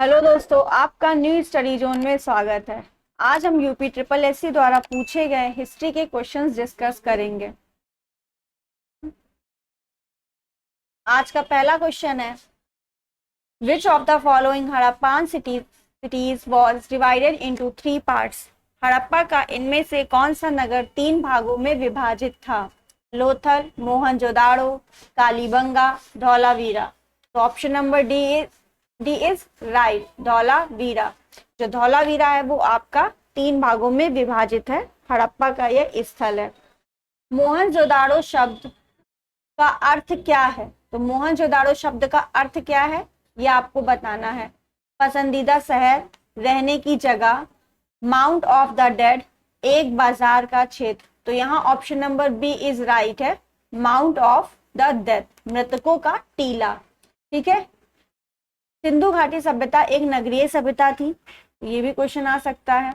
Hello दोस्तों, आपका new study zone में स्वागत है। आज हम यूपी ट्रिपल एससी द्वारा पूछे गए हिस्ट्री के क्वेश्चंस डिस्कस करेंगे। आज का पहला क्वेश्चन है, which of the following Harappan cities was divided into 3 parts. Harappa का इनमें से कौन सा नगर 3 भागों में विभाजित था? लोथल, मोहनजोदाड़ो, कालीबंगा, धौलावीरा। तो option number D is right, Dholavira. जो धौलावीरा है वो आपका 3 भागों में विभाजित है। हड़प्पा का यह स्थल है। मोहनजोदाड़ो शब्द का अर्थ क्या है? तो मोहनजोदाड़ो शब्द का अर्थ क्या है ये आपको बताना है। पसंदीदा शहर, रहने की जगह, माउंट ऑफ द डेड, एक बाजार का क्षेत्र। तो यहाँ option number B is right है, माउंट ऑफ द डेथ, मृतकों का टीला। ठीक है। सिंधु घाटी सभ्यता एक नगरीय सभ्यता थी, ये भी क्वेश्चन आ सकता है।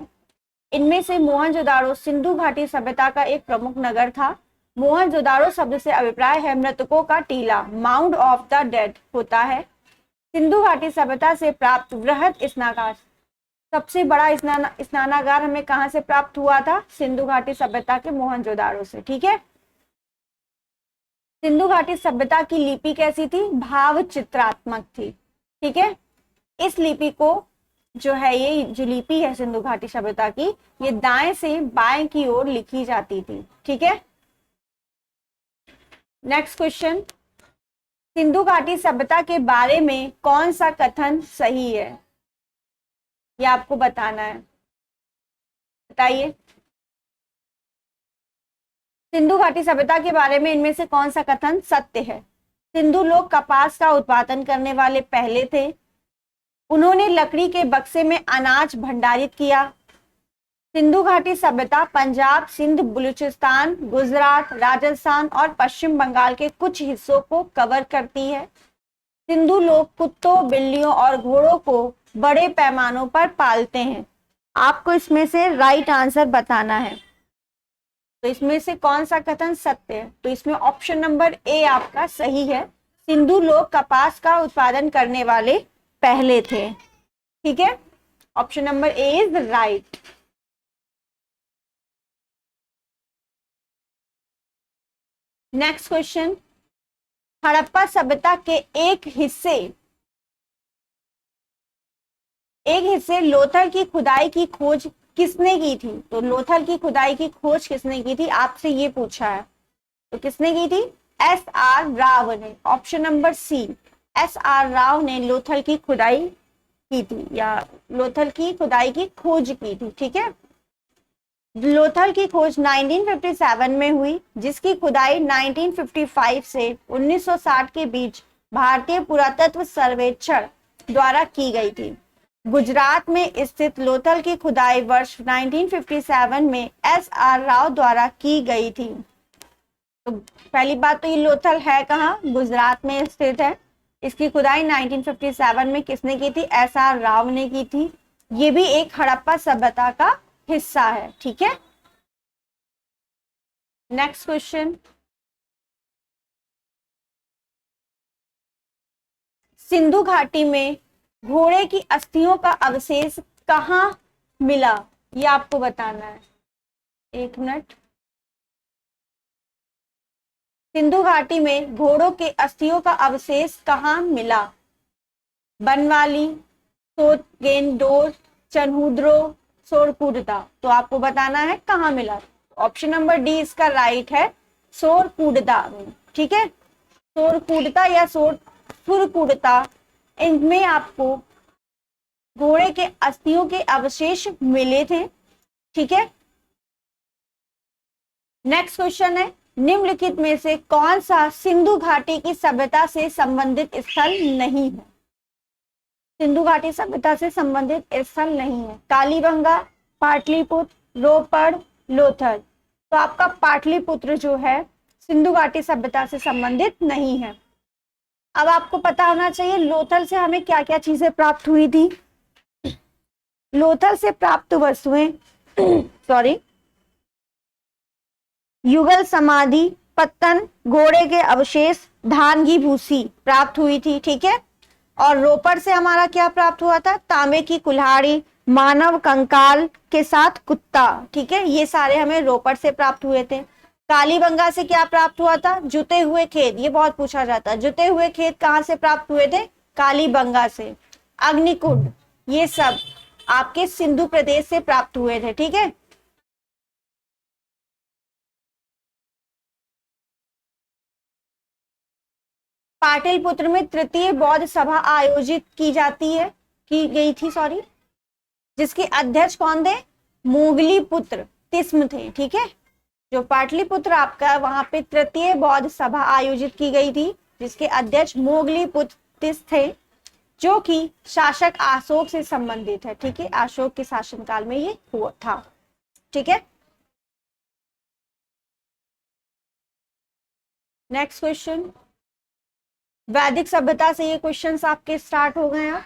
इनमें से मोहनजोदाड़ो सिंधु घाटी सभ्यता का एक प्रमुख नगर था। मोहनजोदाड़ो शब्द से अभिप्राय है मृतकों का टीला, माउंट ऑफ द डेड होता है। सिंधु घाटी सभ्यता से प्राप्त वृहद स्नानागार, सबसे बड़ा स्नानागार हमें कहां से प्राप्त हुआ था? सिंधु घाटी सभ्यता के मोहनजोदाड़ो से। ठीक है। सिंधु घाटी सभ्यता की लिपि कैसी थी? भाव चित्रात्मक थी। ठीक है। इस लिपि को जो है, ये जो लिपि है सिंधु घाटी सभ्यता की, ये दाएं से बाएं की ओर लिखी जाती थी। ठीक है। नेक्स्ट क्वेश्चन, सिंधु घाटी सभ्यता के बारे में कौन सा कथन सही है? ये आपको बताना है। बताइए, सिंधु घाटी सभ्यता के बारे में इनमें से कौन सा कथन सत्य है? सिंधु लोग कपास का उत्पादन करने वाले पहले थे। उन्होंने लकड़ी के बक्से में अनाज भंडारित किया। सिंधु घाटी सभ्यता पंजाब, सिंध, बलूचिस्तान, गुजरात, राजस्थान और पश्चिम बंगाल के कुछ हिस्सों को कवर करती है। सिंधु लोग कुत्तों, बिल्लियों और घोड़ों को बड़े पैमानों पर पालते हैं। आपको इसमें से राइट आंसर बताना है। तो इसमें से कौन सा कथन सत्य है? तो इसमें ऑप्शन नंबर ए आपका सही है, सिंधु लोग कपास का उत्पादन करने वाले पहले थे। ठीक है। Option number A is right. Next question, Harappa सभ्यता के एक हिस्से लोथल की खुदाई की खोज किसने की थी? तो लोथल की खुदाई की खोज किसने की थी, आपसे ये पूछा है। तो किसने की थी? एस आर राव ने। Option number C, S R Rao ने लोथल की खुदाई की थी, या लोथल की खुदाई की खोज की थी। ठीक है। लोथल की खोज 1957 में हुई, जिसकी खुदाई 1955 से 1960 के बीच भारतीय पुरातत्व सर्वेक्षण द्वारा की गई थी। गुजरात में स्थित लोथल की खुदाई वर्ष 1957 में एस आर राव द्वारा की गई थी। तो पहली बात तो ये लोथल है कहाँ? गुजरात में स्थित है। इसकी खुदाई 1957 में किसने की थी? एस आर राव ने की थी। ये भी एक हड़प्पा सभ्यता का हिस्सा है। ठीक है। नेक्स्ट क्वेश्चन, सिंधु घाटी में घोड़े की अस्थियों का अवशेष कहाँ मिला? ये आपको बताना है। एक मिनट। सिंधु घाटी में घोड़ों के अस्थियों का अवशेष कहाँ मिला? बनवाली, सोतगेंदोर, चनहुद्रो, सोरकुडता। तो आपको बताना है कहाँ मिला। ऑप्शन नंबर डी इसका राइट है, सोरकुडता में। ठीक है। सोरकुडता या सुरकुडता, इनमें आपको घोड़े के अस्थियों के अवशेष मिले थे। ठीक है। नेक्स्ट क्वेश्चन है, निम्नलिखित में से कौन सा सिंधु घाटी की सभ्यता से संबंधित स्थल नहीं है? सिंधु घाटी सभ्यता से संबंधित स्थल नहीं है। कालीबंगा, पाटलिपुत्र, रोपड़, लोथल। तो आपका पाटलिपुत्र जो है सिंधु घाटी सभ्यता से संबंधित नहीं है। अब आपको पता होना चाहिए लोथल से हमें क्या क्या चीजें प्राप्त हुई थी। लोथल से प्राप्त वस्तुएं सॉरी, युगल समाधि, पत्तन, घोड़े के अवशेष, धान की भूसी प्राप्त हुई थी। ठीक है। और रोपड़ से हमारा क्या प्राप्त हुआ था? तांबे की कुल्हाड़ी, मानव कंकाल के साथ कुत्ता। ठीक है, ये सारे हमें रोपड़ से प्राप्त हुए थे। कालीबंगा से क्या प्राप्त हुआ था? जुते हुए खेत, ये बहुत पूछा जाता है। जुते हुए खेत कहां से प्राप्त हुए थे? कालीबंगा से। अग्निकुंड, ये सब आपके सिंधु प्रदेश से प्राप्त हुए थे। ठीक है, पाटलिपुत्र में तृतीय बौद्ध सभा आयोजित की गई थी, सॉरी, जिसके अध्यक्ष कौन थे? मोगली पुत्र तिस्म थे। ठीक है, जो पाटलिपुत्र आपका, वहां पे तृतीय बौद्ध सभा आयोजित की गई थी, जिसके अध्यक्ष मोगली पुत्र तिस्म थे, जो कि शासक अशोक से संबंधित है। ठीक है, अशोक के शासनकाल में ये हुआ था। ठीक है, नेक्स्ट क्वेश्चन, वैदिक सभ्यता से ये क्वेश्चंस आपके स्टार्ट हो गए हैं।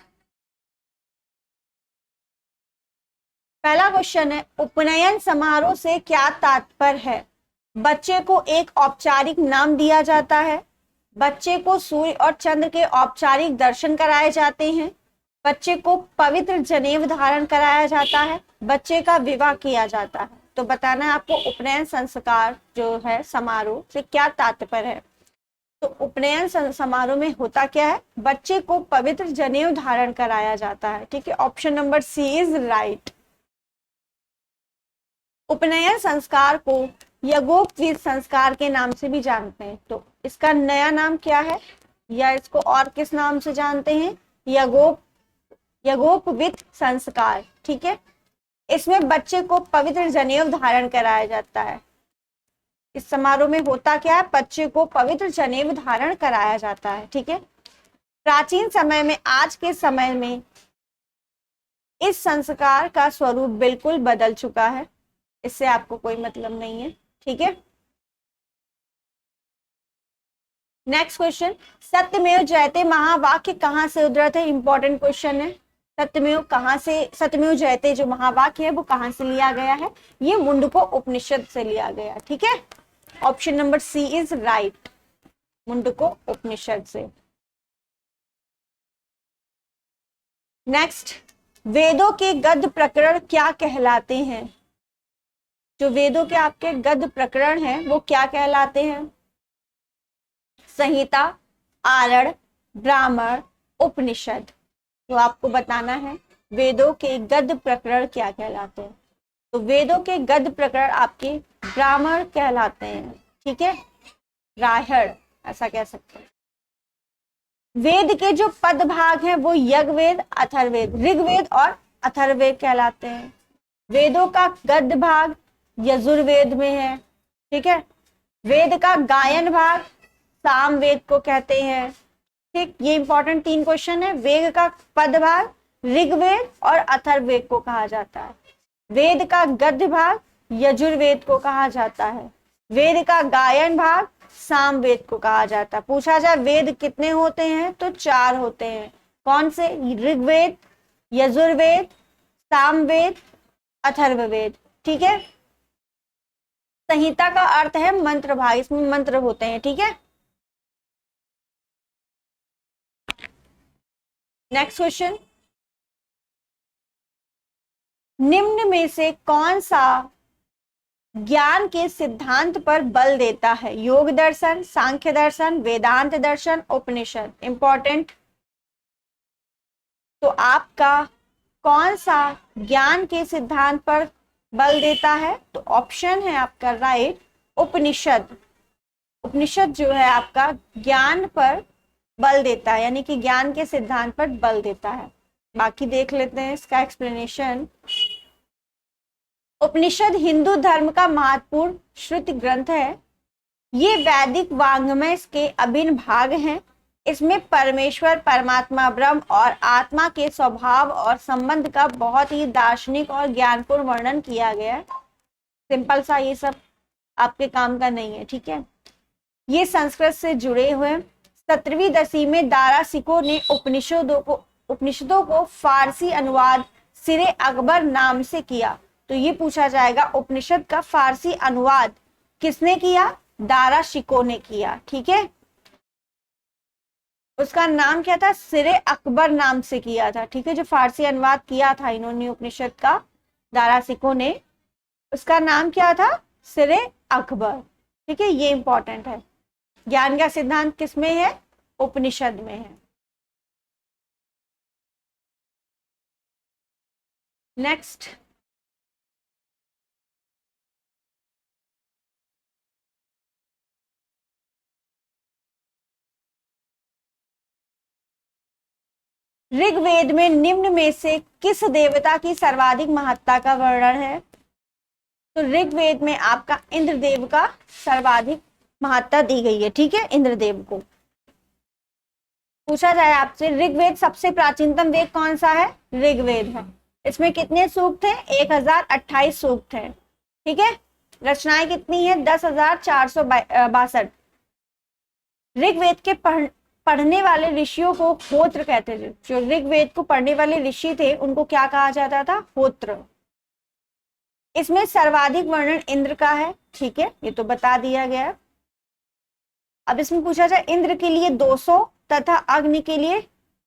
पहला क्वेश्चन है, उपनयन समारोह से क्या तात्पर्य है? बच्चे को एक औपचारिक नाम दिया जाता है, बच्चे को सूर्य और चंद्र के औपचारिक दर्शन कराए जाते हैं, बच्चे को पवित्र जनेऊ धारण कराया जाता है, बच्चे का विवाह किया जाता है। तो बताना है आपको उपनयन संस्कार जो है समारोह से क्या तात्पर्य है। तो उपनयन समारोह में होता क्या है? बच्चे को पवित्र जनेऊ धारण कराया जाता है। ठीक है, option number C is right. उपनयन संस्कार को यज्ञोपवीत संस्कार के नाम से भी जानते हैं। तो इसका नया नाम क्या है, या इसको और किस नाम से जानते हैं? यज्ञोपवीत संस्कार। ठीक है, इसमें बच्चे को पवित्र जनेऊ धारण कराया जाता है। इस समारोह में होता क्या है? बच्चे को पवित्र जनेऊ धारण कराया जाता है। ठीक है, प्राचीन समय में आज के समय में इस संस्कार का स्वरूप बिल्कुल बदल चुका है, इससे आपको कोई मतलब नहीं है। ठीक है, नेक्स्ट क्वेश्चन, सत्यमेव जयते महावाक्य कहां से उद्धृत है? इंपॉर्टेंट क्वेश्चन है। सत्यमेव जयते जो महावाक्य है वो कहां से लिया गया है? ये मुंडको उपनिषद से लिया गया। ठीक है, option number C is right, Mundaka Upanishad से। नेक्स्ट, वेदों के गद्य प्रकरण क्या कहलाते हैं? जो वेदों के आपके गद्य प्रकरण हैं वो क्या कहलाते हैं? संहिता, आरण्य, ब्राह्मण, उपनिषद। तो आपको बताना है वेदों के गद्य प्रकरण क्या कहलाते हैं। तो वेदों के गद्य प्रकरण आपके ब्राह्मण कहलाते हैं। ठीक है, रायहड़ ऐसा कह सकते हैं। वेद के जो पद भाग हैं वो यज्ञवेद, अथर्ववेद, ऋग्वेद और अथर्ववेद कहलाते हैं। वेदों का गद्य भाग यजुर्वेद में है। ठीक है, वेद का गायन भाग सामवेद को कहते हैं। ठीक, ये इंपॉर्टेंट 3 क्वेश्चन है। वेद का पद भाग ऋग्वेद और अथर्ववेद को कहा जाता है। वेद का गद्य भाग यजुर्वेद को कहा जाता है। वेद का गायन भाग सामवेद को कहा जाता है। पूछा जाए वेद कितने होते हैं तो 4 होते हैं। कौन से? ऋग्वेद, यजुर्वेद, सामवेद, अथर्ववेद। ठीक है, संहिता का अर्थ है मंत्र भाग, इसमें मंत्र होते हैं। ठीक है, नेक्स्ट क्वेश्चन, निम्न में से कौन सा ज्ञान के सिद्धांत पर बल देता है? योग दर्शन, सांख्य दर्शन, वेदांत दर्शन, उपनिषद। इंपॉर्टेंट। तो आपका कौन सा ज्ञान के सिद्धांत पर बल देता है? तो ऑप्शन है आपका राइट, उपनिषद। उपनिषद जो है आपका ज्ञान पर बल देता है, यानी कि ज्ञान के सिद्धांत पर बल देता है। बाकी देख लेते हैं इसका एक्सप्लेनेशन। उपनिषद हिंदू धर्म का महत्वपूर्ण श्रुति ग्रंथ है। ये वैदिक वाङ्मय के अभिन्न भाग हैं। इसमें परमेश्वर, परमात्मा, ब्रह्म और आत्मा के स्वभाव और संबंध का बहुत ही दार्शनिक और ज्ञानपूर्ण वर्णन किया गया है। सिंपल सा, ये सब आपके काम का नहीं है। ठीक है, ये संस्कृत से जुड़े हुए। 17वीं दशमी में दारा सिको ने उपनिषदों को फारसी अनुवाद सिरे अकबर नाम से किया। तो ये पूछा जाएगा उपनिषद का फारसी अनुवाद किसने किया? दारा शिको ने किया। ठीक है, उसका नाम क्या था? सिरे अकबर नाम से किया था, ठीक है, जो फारसी अनुवाद किया था इन्होंने उपनिषद का, दारासिको ने, उसका नाम क्या था? सिरे अकबर। ठीक है, ये इंपॉर्टेंट है। ज्ञान का सिद्धांत किसमें है? उपनिषद में है। नेक्स्ट, ऋग्वेद में निम्न में से किस देवता की सर्वाधिक महत्ता का वर्णन है? तो ऋग्वेद में आपका इंद्रदेव का सर्वाधिक महत्ता दी गई है, ठीक है, इंद्रदेव को। पूछा जाए आपसे, ऋग्वेद सबसे प्राचीनतम वेद कौन सा है? ऋग्वेद है। इसमें कितने सूक्त हैं? 1028 सूक्त हैं, ठीक है। रचनाएं कितनी है? 10,462। ऋग्वेद के पढ़ने वाले ऋषियों को होत्र कहते थे। जो ऋग्वेद को पढ़ने वाले ऋषि थे उनको क्या कहा जाता था? होत्र। इसमें सर्वाधिक वर्णन इंद्र का है, ठीक है, ये तो बता दिया गया। अब इसमें पूछा जाए, इंद्र के लिए 200 तथा अग्नि के लिए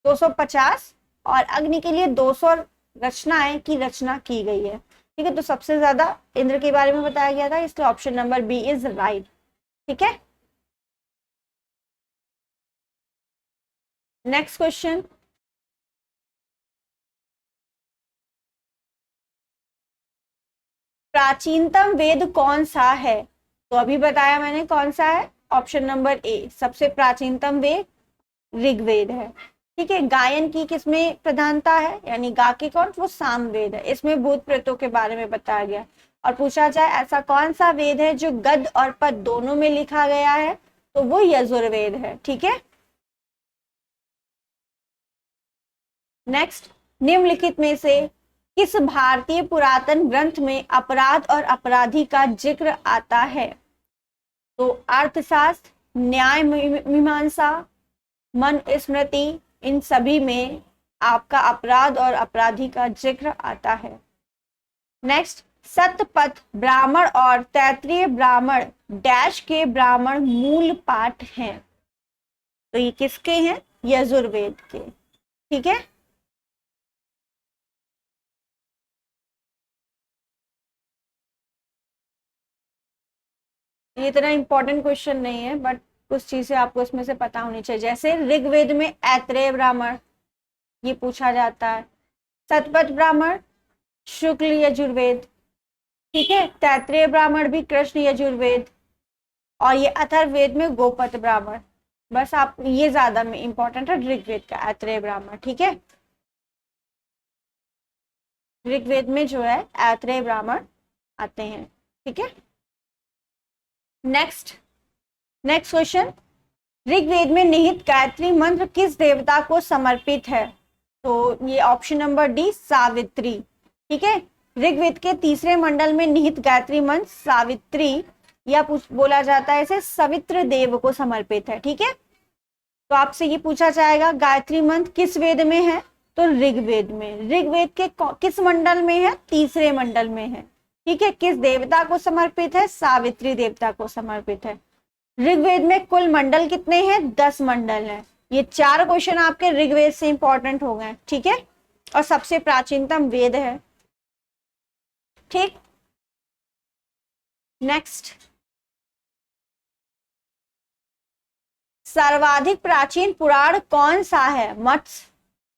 250 और अग्नि के लिए 200 रचनाएं की रचना की गई है, ठीक है। तो सबसे ज्यादा इंद्र के बारे में बताया गया था, इसलिए option number B is right, ठीक है। नेक्स्ट क्वेश्चन, प्राचीनतम वेद कौन सा है? तो अभी बताया मैंने कौन सा है, ऑप्शन नंबर ए, सबसे प्राचीनतम वेद ऋग्वेद है, ठीक है। गायन की किसमें प्रधानता है, यानी गा के कौन? वो सामवेद है, इसमें भूत प्रेतों के बारे में बताया गया। और पूछा जाए ऐसा कौन सा वेद है जो गद्य और पद दोनों में लिखा गया है? तो वो यजुर्वेद है, ठीक है। नेक्स्ट, निम्नलिखित में से किस भारतीय पुरातन ग्रंथ में अपराध और अपराधी का जिक्र आता है? तो अर्थशास्त्र, न्याय मीमांसा, मन स्मृति, इन सभी में आपका अपराध और अपराधी का जिक्र आता है। नेक्स्ट, सतपथ ब्राह्मण और तैत्रीय ब्राह्मण डैश के ब्राह्मण मूल पाठ हैं। तो ये किसके हैं? यजुर्वेद के, ठीक है। ये इतना इंपॉर्टेंट क्वेश्चन नहीं है, बट कुछ चीजें आपको इसमें से पता होनी चाहिए। जैसे ऋग्वेद में ऐत्रेय ब्राह्मण, ये पूछा जाता है। सतपथ ब्राह्मण शुक्ल यजुर्वेद, ठीक है। तैत्रेय ब्राह्मण भी कृष्ण यजुर्वेद, और ये अथर्ववेद में गोपत ब्राह्मण। बस आप ये ज्यादा में इंपॉर्टेंट है ऋग्वेद का ऐत्रेय ब्राह्मण, ठीक है। ऋग्वेद में जो है ऐत्रेय ब्राह्मण आते हैं, ठीक है। नेक्स्ट क्वेश्चन, ऋग्वेद में निहित गायत्री मंत्र किस देवता को समर्पित है? तो ये ऑप्शन नंबर डी, सावित्री, ठीक है। ऋग्वेद के तीसरे मंडल में निहित गायत्री मंत्र सावित्री, या बोला जाता है इसे सवित्र देव को समर्पित है, ठीक है। तो आपसे ये पूछा जाएगा गायत्री मंत्र किस वेद में है? तो ऋग्वेद में। ऋग्वेद के किस मंडल में है? तीसरे मंडल में है, ठीक है। किस देवता को समर्पित है? सावित्री देवता को समर्पित है। ऋग्वेद में कुल मंडल कितने हैं? 10 मंडल हैं। ये 4 क्वेश्चन आपके ऋग्वेद से इंपॉर्टेंट हो गए, ठीक है, और सबसे प्राचीनतम वेद है, ठीक। नेक्स्ट, सर्वाधिक प्राचीन पुराण कौन सा है? मत्स्य,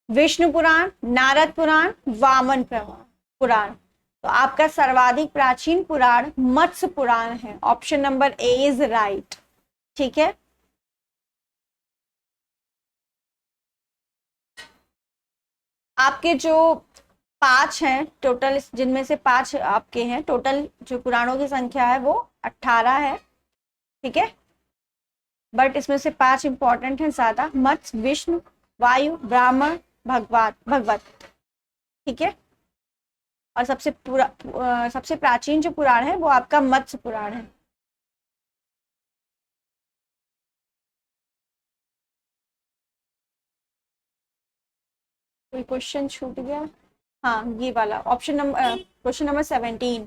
विष्णु पुराण, नारद पुराण, वामन पुराण। तो आपका सर्वाधिक प्राचीन पुराण मत्स्य पुराण है, option number A is right, ठीक है। आपके जो 5 हैं टोटल, जिनमें से 5 आपके हैं, टोटल जो पुराणों की संख्या है वो 18 है, ठीक है। बट इसमें से 5 इंपॉर्टेंट हैं ज्यादा, मत्स्य, विष्णु, वायु, ब्राह्मण, भगवत, ठीक है। और सबसे प्राचीन जो पुराण है वो आपका मत्स्य पुराण है। कोई क्वेश्चन छूट गया? हाँ, ये वाला ऑप्शन नंबर, क्वेश्चन नंबर 17,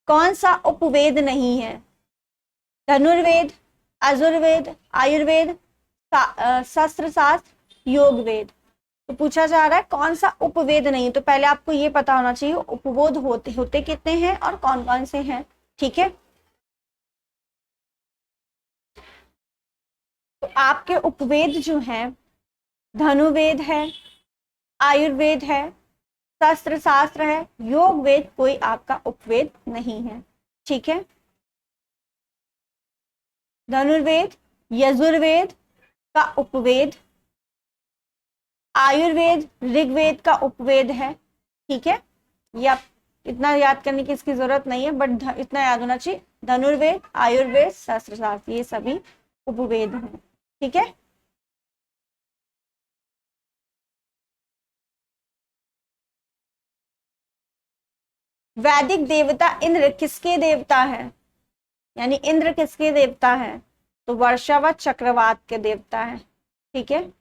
कौन सा उपवेद नहीं है? धनुर्वेद, अजुर्वेद, आयुर्वेद, शस्त्र शास्त्र, योग वेद। तो पूछा जा रहा है कौन सा उपवेद नहीं। तो पहले आपको ये पता होना चाहिए उपबोध होते होते कितने हैं और कौन कौन से हैं। ठीक है, तो आपके उपवेद जो हैं धनुर्वेद है, आयुर्वेद है, शस्त्र शास्त्र है, योग वेद कोई आपका उपवेद नहीं है। ठीक है, धनुर्वेद, यजुर्वेद का उपवेद, आयुर्वेद ऋग्वेद का उपवेद है। ठीक है, ये आप इतना याद करने की इसकी जरूरत नहीं है, बट इतना याद होना चाहिए धनुर्वेद, आयुर्वेद, शस्त्र शास्त्र ये सभी उपवेद हैं। ठीक है, वैदिक देवता इंद्र किसके देवता है, यानी इंद्र किसके देवता है, तो वर्षा व चक्रवात के देवता है। ठीक है,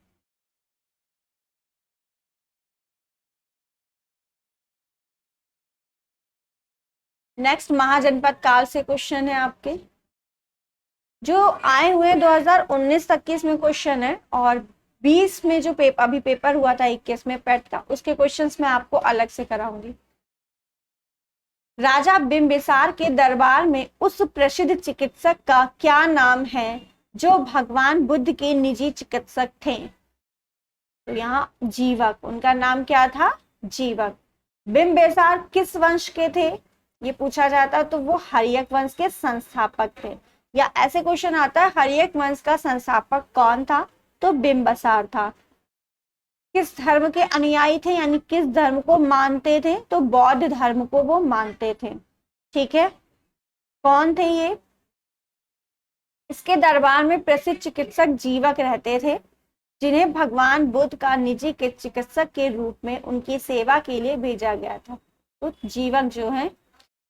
नेक्स्ट महाजनपद काल से क्वेश्चन है आपके जो आए हुए 2019 तक के इसमें क्वेश्चन है, और 20 में जो पेपर अभी पेपर हुआ था 21 में पेट का, उसके क्वेश्चंस मैं आपको अलग से कराऊंगी। राजा बिंबिसार के दरबार में उस प्रसिद्ध चिकित्सक का क्या नाम है जो भगवान बुद्ध के निजी चिकित्सक थे। तो यहाँ जीवक, उनका नाम क्या था, जीवक। बिंबिसार किस वंश के थे, ये पूछा जाता तो वो हर्यक वंश के संस्थापक थे। या ऐसे क्वेश्चन आता है हर्यक वंश का संस्थापक कौन था, तो बिंबिसार था। किस धर्म के अनुयायी थे, यानी किस धर्म को मानते थे, तो बौद्ध धर्म को वो मानते थे। ठीक है, कौन थे ये, इसके दरबार में प्रसिद्ध चिकित्सक जीवक रहते थे जिन्हें भगवान बुद्ध का निजी के चिकित्सक के रूप में उनकी सेवा के लिए भेजा गया था। तो जीवक जो है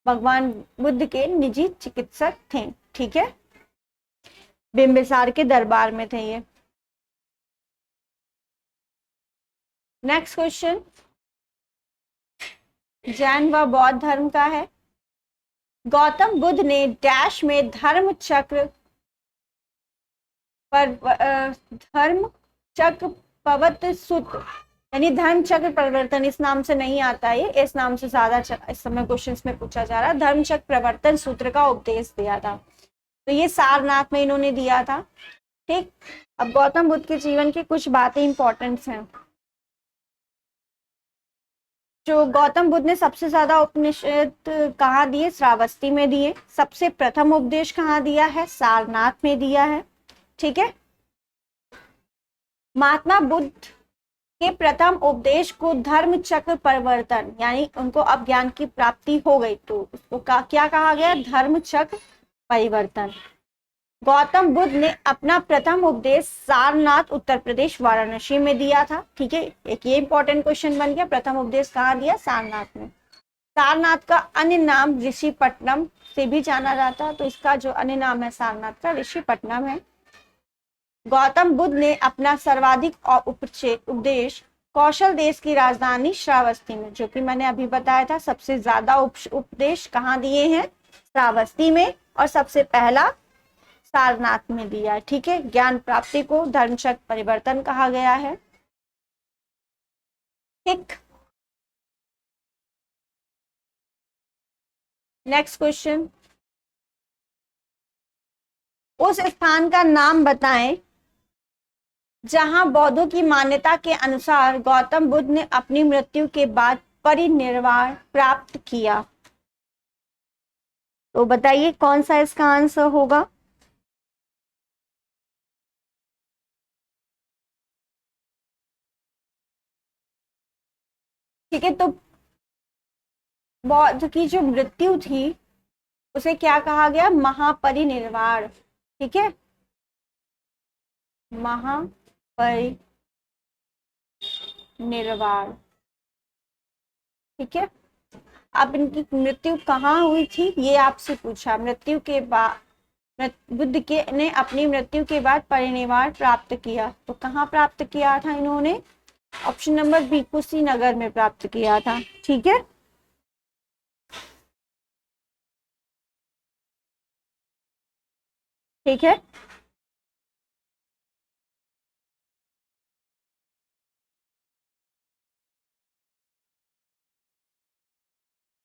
भगवान बुद्ध के निजी चिकित्सक थे। ठीक है, बिंबिसार के दरबार में थे ये। नेक्स्ट क्वेश्चन जैन व बौद्ध धर्म का है। गौतम बुद्ध ने डैश में धर्म चक्र पर धर्म चक्र पवत सूत्र, यानी धर्म चक्र प्रवर्तन, इस नाम से नहीं आता है, इस नाम से ज्यादा इस समय क्वेश्चंस में पूछा जा रहा है। धर्म चक्र प्रवर्तन सूत्र का उपदेश दिया था, तो ये सारनाथ में इन्होंने दिया था। ठीक, अब गौतम बुद्ध के जीवन की कुछ बातें इंपॉर्टेंट हैं। जो गौतम बुद्ध ने सबसे ज्यादा उपनिषद कहाँ दिए, श्रावस्ती में दिए। सबसे प्रथम उपदेश कहाँ दिया है, सारनाथ में दिया है। ठीक है, महात्मा बुद्ध के प्रथम उपदेश को धर्म चक्र परिवर्तन, यानी उनको अब ज्ञान की प्राप्ति हो गई तो उसको क्या कहा गया, धर्म चक्र परिवर्तन। गौतम बुद्ध ने अपना प्रथम उपदेश सारनाथ उत्तर प्रदेश वाराणसी में दिया था। ठीक है, एक ये इंपॉर्टेंट क्वेश्चन बन गया, प्रथम उपदेश कहाँ दिया, सारनाथ में। सारनाथ का अन्य नाम ऋषिपट्टनम से भी जाना जाता है, तो इसका जो अन्य नाम है सारनाथ का ऋषिपट्टनम है। गौतम बुद्ध ने अपना सर्वाधिक उपदेश कौशल देश की राजधानी श्रावस्ती में, जो कि मैंने अभी बताया था, सबसे ज्यादा उपदेश कहाँ दिए हैं, श्रावस्ती में, और सबसे पहला सारनाथ में दिया है। ठीक है, ज्ञान प्राप्ति को धर्मचक्र परिवर्तन कहा गया है। ठीक, नेक्स्ट क्वेश्चन, उस स्थान का नाम बताएं जहां बौद्धों की मान्यता के अनुसार गौतम बुद्ध ने अपनी मृत्यु के बाद परिनिर्वाण प्राप्त किया। तो बताइए कौन सा इसका आंसर होगा। ठीक है, तो बौद्ध की जो मृत्यु थी उसे क्या कहा गया, महापरिनिर्वाण। ठीक है, महापरिनिर्वाण। ठीक है, अब इनकी मृत्यु कहाँ हुई थी ये आपसे पूछा। मृत्यु के बाद बुद्ध के ने अपनी मृत्यु के बाद परिनिर्वाण प्राप्त किया, तो कहाँ प्राप्त किया था इन्होंने, ऑप्शन नंबर बी, कुशीनगर में प्राप्त किया था। ठीक है, ठीक है,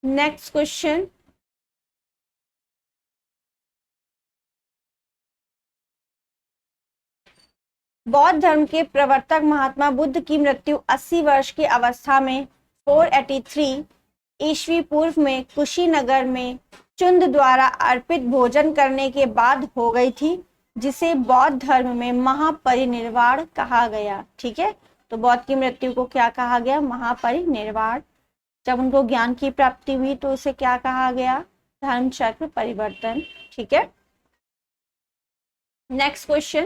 नेक्स्ट क्वेश्चन, बौद्ध धर्म के प्रवर्तक महात्मा बुद्ध की मृत्यु 80 वर्ष की अवस्था में 483 ईस्वी पूर्व में कुशीनगर में चुंद द्वारा अर्पित भोजन करने के बाद हो गई थी, जिसे बौद्ध धर्म में महापरिनिर्वाण कहा गया। ठीक है, तो बौद्ध की मृत्यु को क्या कहा गया? महापरिनिर्वाण। जब उनको ज्ञान की प्राप्ति हुई तो उसे क्या कहा गया? धर्म चक्र परिवर्तन। ठीक है, नेक्स्ट क्वेश्चन,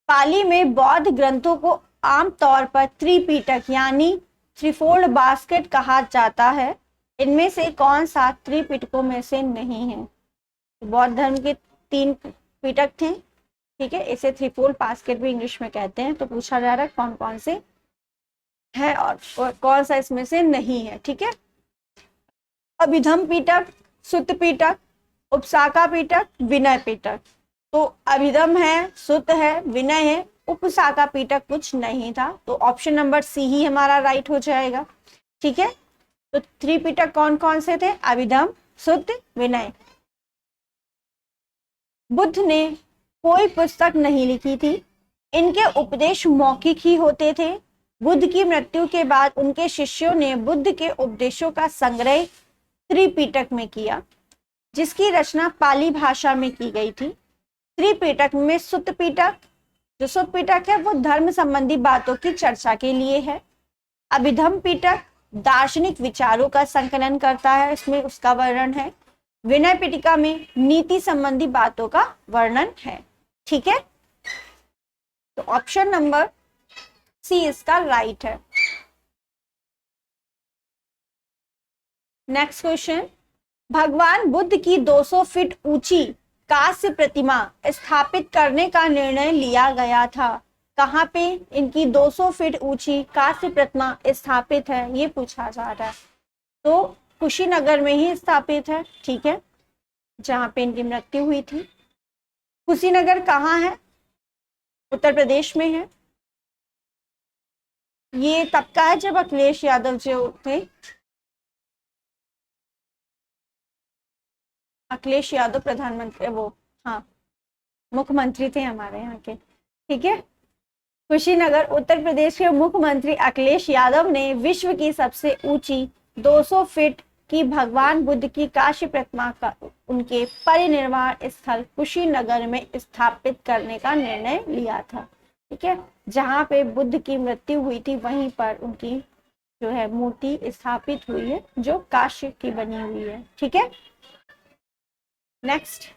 पाली में बौद्ध ग्रंथों को आमतौर पर त्रिपिटक यानी थ्रीफोल्ड बास्केट कहा जाता है। इनमें से कौन सा त्रिपिटकों में से नहीं है? तो बौद्ध धर्म के 3 पिटक थे। ठीक है, इसे थ्रीफोल्ड बास्केट भी इंग्लिश में कहते हैं। तो पूछा जा रहा है कौन कौन से है और कौन सा इसमें से नहीं है। ठीक है, अभिधम पिटक, सुत्त पिटक, उपसाका पिटक, विनय पिटक। तो अभिधम है, सुत्त है, विनय है, उपसाका पिटक कुछ नहीं था। तो ऑप्शन नंबर सी ही हमारा राइट हो जाएगा। ठीक है, तो 3 पिटक कौन कौन से थे? अभिधम, सुत्त, विनय। बुद्ध ने कोई पुस्तक नहीं लिखी थी, इनके उपदेश मौखिक ही होते थे। बुद्ध की मृत्यु के बाद उनके शिष्यों ने बुद्ध के उपदेशों का संग्रह त्रिपिटक में किया, जिसकी रचना पाली भाषा में की गई थी। त्रिपिटक में सुत्त पिटक, जो सुत्त पिटक है वो धर्म संबंधी बातों की चर्चा के लिए है। अभिधम पिटक दार्शनिक विचारों का संकलन करता है, इसमें उसका वर्णन है। विनय पिटका में नीति संबंधी बातों का वर्णन है। ठीक है, तो ऑप्शन नंबर सी इसका राइट है। नेक्स्ट क्वेश्चन, भगवान बुद्ध की 200 फीट ऊंची कांस्य प्रतिमा स्थापित करने का निर्णय लिया गया था। कहाँ पे इनकी 200 फीट ऊंची कांस्य प्रतिमा स्थापित है, ये पूछा जा रहा है। तो कुशीनगर में ही स्थापित है। ठीक है, जहां पे इनकी मृत्यु हुई थी। कुशीनगर कहाँ है? उत्तर प्रदेश में है। ये तब का है जब अखिलेश यादव जो थे, अखिलेश यादव प्रधानमंत्री, वो हाँ मुख्यमंत्री थे हमारे यहाँ के। ठीक है, कुशीनगर उत्तर प्रदेश के मुख्यमंत्री अखिलेश यादव ने विश्व की सबसे ऊंची 200 फीट की भगवान बुद्ध की कांस्य प्रतिमा का उनके परिनिर्वाण स्थल कुशीनगर में स्थापित करने का निर्णय लिया था। ठीक है, जहां पे बुद्ध की मृत्यु हुई थी वहीं पर उनकी जो है मूर्ति स्थापित हुई है, जो कांस्य की बनी हुई है। ठीक है, नेक्स्ट,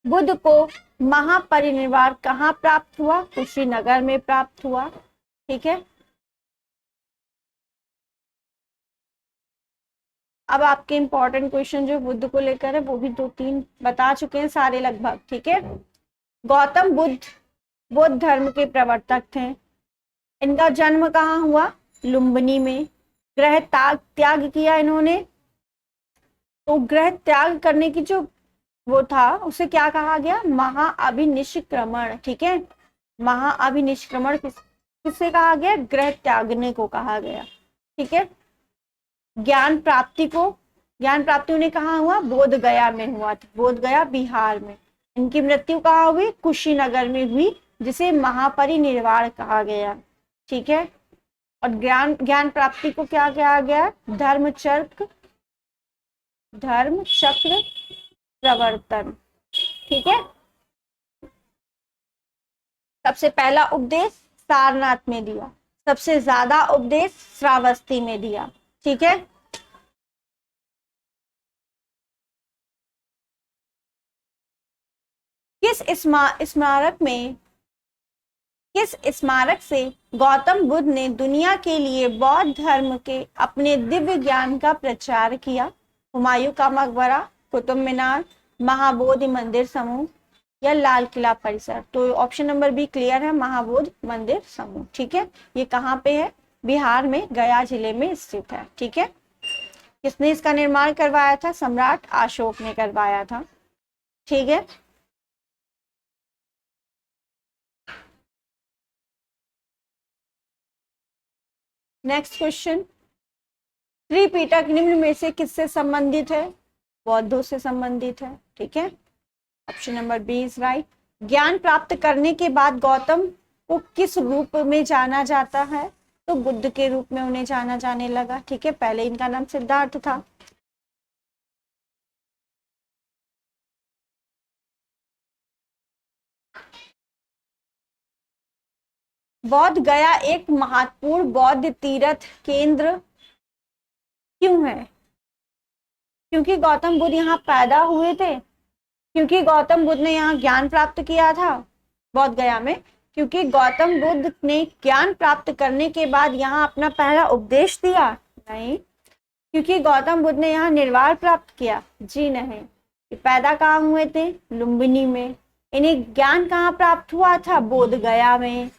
बुद्ध को महापरिनिर्वाण कहाँ प्राप्त हुआ? कुशीनगर में प्राप्त हुआ। ठीक है, अब आपके इंपॉर्टेंट क्वेश्चन जो बुद्ध को लेकर है वो भी 2-3 बता चुके हैं सारे लगभग। ठीक है, गौतम बुद्ध बौद्ध धर्म के प्रवर्तक थे। इनका जन्म कहाँ हुआ? लुम्बिनी में। ग्रह त्याग किया इन्होंने, तो ग्रह त्याग करने की जो वो था उसे क्या कहा गया? महाअभिनिष्क्रमण। ठीक है, महाअभिनिष्क्रमण किससे कहा गया? ग्रह त्यागने को कहा गया। ठीक है, ज्ञान प्राप्ति उन्हें कहाँ हुआ? बोध गया में हुआ था, बोध गया बिहार में। इनकी मृत्यु कहाँ हुई? कुशीनगर में हुई, जिसे महापरिनिर्वाण कहा गया। ठीक है, और ज्ञान प्राप्ति को क्या कहा गया? धर्म चक्र प्रवर्तन। ठीक है, सबसे पहला उपदेश सारनाथ में दिया, सबसे ज्यादा उपदेश श्रावस्ती में दिया। ठीक है, किस स्मारक से गौतम बुद्ध ने दुनिया के लिए बौद्ध धर्म के अपने दिव्य ज्ञान का प्रचार किया? हुमायूं का मकबरा, कुतुब मीनार, महाबोधि मंदिर समूह या लाल किला परिसर? तो ऑप्शन नंबर बी क्लियर है, महाबोधि मंदिर समूह। ठीक है, ये कहाँ पे है? बिहार में, गया जिले में स्थित है। ठीक है, किसने इसका निर्माण करवाया था? सम्राट अशोक ने करवाया था। ठीक है, नेक्स्ट क्वेश्चन, त्रिपिटक निम्न में से किससे संबंधित है? बौद्धों से संबंधित है। ठीक है, option number B is right. ज्ञान प्राप्त करने के बाद गौतम को किस रूप में जाना जाता है? तो बुद्ध के रूप में उन्हें जाना जाने लगा। ठीक है, पहले इनका नाम सिद्धार्थ था। बौद्ध गया एक महत्वपूर्ण बौद्ध तीर्थ केंद्र क्यों है? क्योंकि गौतम बुद्ध यहाँ पैदा हुए थे, क्योंकि गौतम बुद्ध ने यहाँ ज्ञान प्राप्त किया था बौद्ध गया में, क्योंकि गौतम बुद्ध ने ज्ञान प्राप्त करने के बाद यहाँ अपना पहला उपदेश दिया? नहीं। क्योंकि गौतम बुद्ध ने यहाँ निर्वाण प्राप्त किया? जी नहीं। ये पैदा कहाँ हुए थे? लुम्बिनी में। इन्हें ज्ञान कहाँ प्राप्त हुआ था? बोध गया में।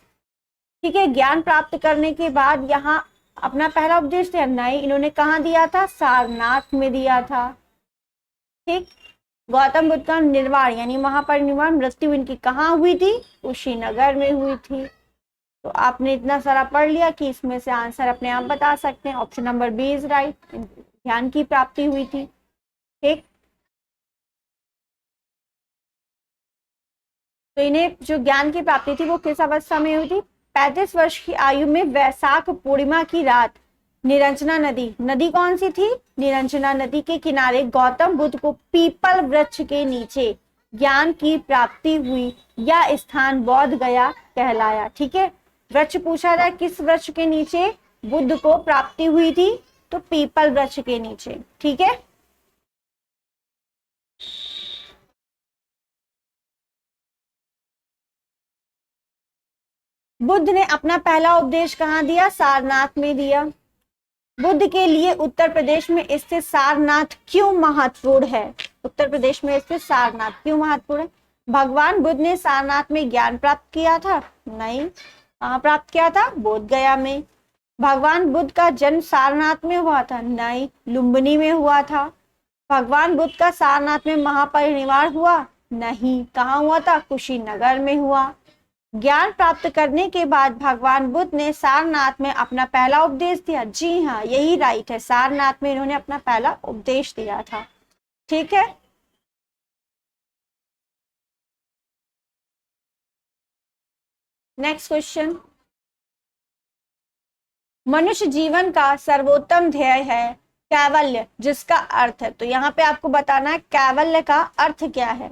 ठीक है, ज्ञान प्राप्त करने के बाद यहाँ अपना पहला उपदेश दिया? नहीं। इन्होंने कहाँ दिया था? सारनाथ में दिया था। ठीक, गौतम बुद्ध का निर्वाण यानी महापरिनिर्वाण, मृत्यु इनकी कहाँ हुई थी? कुशीनगर में हुई थी। तो आपने इतना सारा पढ़ लिया कि इसमें से आंसर अपने आप बता सकते हैं। Option number B is right, ज्ञान की प्राप्ति हुई थी। ठीक, तो इन्हें जो ज्ञान की प्राप्ति थी वो किस अवस्था में हुई थी? 35 वर्ष की आयु में वैशाख पूर्णिमा की रात निरंजना नदी, नदी कौन सी थी? निरंजना नदी के किनारे गौतम बुद्ध को पीपल वृक्ष के नीचे ज्ञान की प्राप्ति हुई। यह स्थान बौद्ध गया कहलाया। ठीक है, वृक्ष पूछा जाए किस वृक्ष के नीचे बुद्ध को प्राप्ति हुई थी? तो पीपल वृक्ष के नीचे। ठीक है, बुद्ध ने अपना पहला उपदेश कहाँ दिया? सारनाथ में दिया। बुद्ध के लिए उत्तर प्रदेश में स्थित सारनाथ क्यों महत्वपूर्ण है? उत्तर प्रदेश में स्थित सारनाथ क्यों महत्वपूर्ण है? भगवान बुद्ध ने सारनाथ में ज्ञान प्राप्त किया था? नहीं। कहाँ प्राप्त किया था? बोध गया में। भगवान बुद्ध का जन्म सारनाथ में हुआ था? नहीं, लुम्बिनी में हुआ था। भगवान बुद्ध का सारनाथ में महापरिनिर्वाण हुआ? नहीं। कहाँ हुआ था? कुशीनगर में हुआ। ज्ञान प्राप्त करने के बाद भगवान बुद्ध ने सारनाथ में अपना पहला उपदेश दिया? जी हाँ, यही राइट है, सारनाथ में इन्होंने अपना पहला उपदेश दिया था। ठीक है, नेक्स्ट क्वेश्चन। मनुष्य जीवन का सर्वोत्तम ध्येय है कैवल्य, जिसका अर्थ है, तो यहाँ पे आपको बताना है कैवल्य का अर्थ क्या है।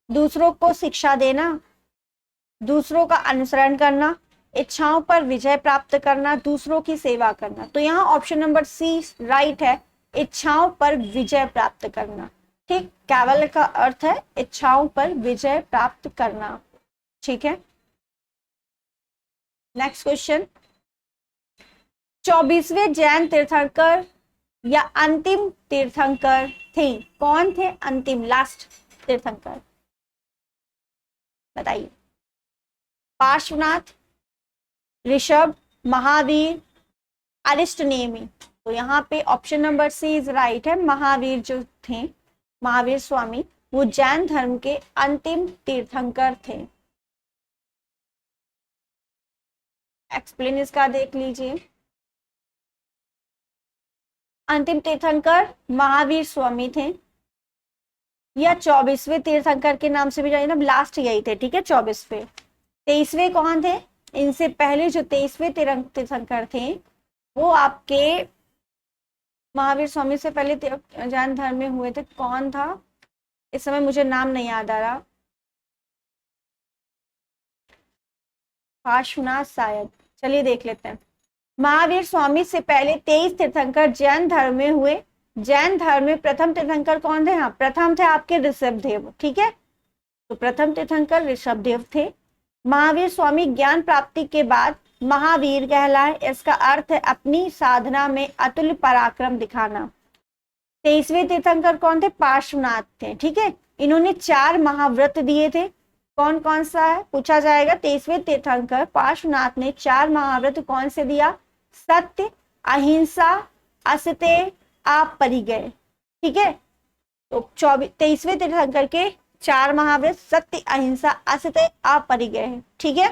दूसरों को शिक्षा देना, दूसरों का अनुसरण करना, इच्छाओं पर विजय प्राप्त करना, दूसरों की सेवा करना। तो यहाँ ऑप्शन नंबर सी राइट है, इच्छाओं पर विजय प्राप्त करना। ठीक, कैवल्य का अर्थ है इच्छाओं पर विजय प्राप्त करना। ठीक है, नेक्स्ट क्वेश्चन। 24वें जैन तीर्थंकर या अंतिम तीर्थंकर थे? कौन थे अंतिम, लास्ट तीर्थंकर? बताइए। पार्श्वनाथ, ऋषभ, महावीर, अरिष्टनेमी। तो यहाँ पे option number C is right है। महावीर जो थे, महावीर स्वामी, वो जैन धर्म के अंतिम तीर्थंकर थे। एक्सप्लेन इसका देख लीजिए। अंतिम तीर्थंकर महावीर स्वामी थे, या 24वें तीर्थंकर के नाम से भी जाने, लास्ट यही थे। ठीक है, 24वें। 23वें कौन थे? इनसे पहले जो 23वें तीर्थंकर थे वो आपके महावीर स्वामी से पहले जैन धर्म में हुए थे। कौन था? इस समय मुझे नाम नहीं याद आ रहा। पार्श्वनाथ शायद, चलिए देख लेते हैं। महावीर स्वामी से पहले 23 तीर्थंकर जैन धर्म में हुए। जैन धर्म में प्रथम तीर्थंकर कौन थे? हाँ, प्रथम थे आपके ऋषभदेव। ठीक है, तो प्रथम तीर्थंकर ऋषभदेव थे। महावीर स्वामी ज्ञान प्राप्ति के बाद महावीर कहलाए। इसका अर्थ है अपनी साधना में अतुल्य पराक्रम दिखाना। 23वें तीर्थंकर कौन थे? पार्श्वनाथ थे। ठीक है, इन्होंने 4 महाव्रत दिए थे। कौन कौन सा है पूछा जाएगा। 23वें तीर्थंकर पार्श्वनाथ ने 4 महाव्रत कौन से दिया? सत्य, अहिंसा, असत्य, अपरिग्रह। ठीक है, तो 23वें तीर्थंकर के 4 महाव्रत सत्य, अहिंसा, असत्य, अपरिग्रह। ठीक है,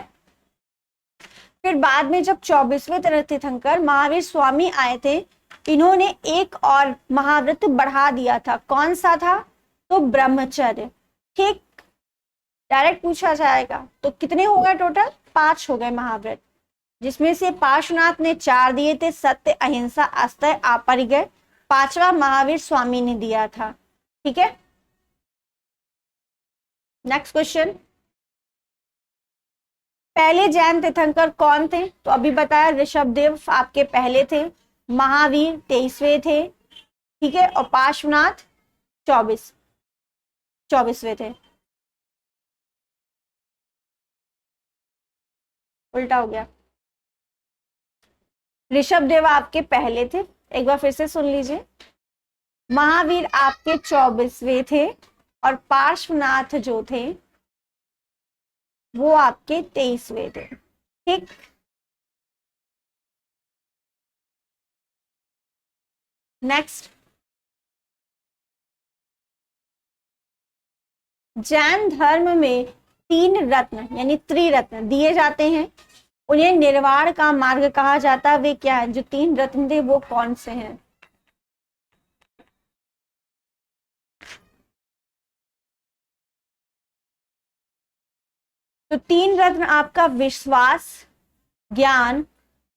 फिर बाद में जब 24वें तीर्थंकर महावीर स्वामी आए थे इन्होंने एक और महाव्रत बढ़ा दिया था, कौन सा था? तो ब्रह्मचर्य। ठीक, डायरेक्ट पूछा जाएगा। तो कितने हो गए टोटल? 5 हो गए महाव्रत, जिसमें से पार्श्वनाथ ने 4 दिए थे, सत्य, अहिंसा, आस्तेय, अपरिग्रह। 5वां महावीर स्वामी ने दिया था। ठीक है, नेक्स्ट क्वेश्चन। पहले जैन तीर्थंकर कौन थे? तो अभी बताया, ऋषभदेव आपके पहले थे, महावीर 23वें थे, ठीक है, और पार्श्वनाथ 24वें थे। उल्टा हो गया, ऋषभदेव आपके पहले थे, एक बार फिर से सुन लीजिए, महावीर आपके 24वें थे, और पार्श्वनाथ जो थे वो आपके 23वें थे। ठीक, नेक्स्ट। जैन धर्म में 3 रत्न यानी त्रिरत्न दिए जाते हैं, उन्हें निर्वाण का मार्ग कहा जाता है। वे क्या है? जो 3 रत्न थे वो कौन से हैं? तो 3 रत्न आपका विश्वास, ज्ञान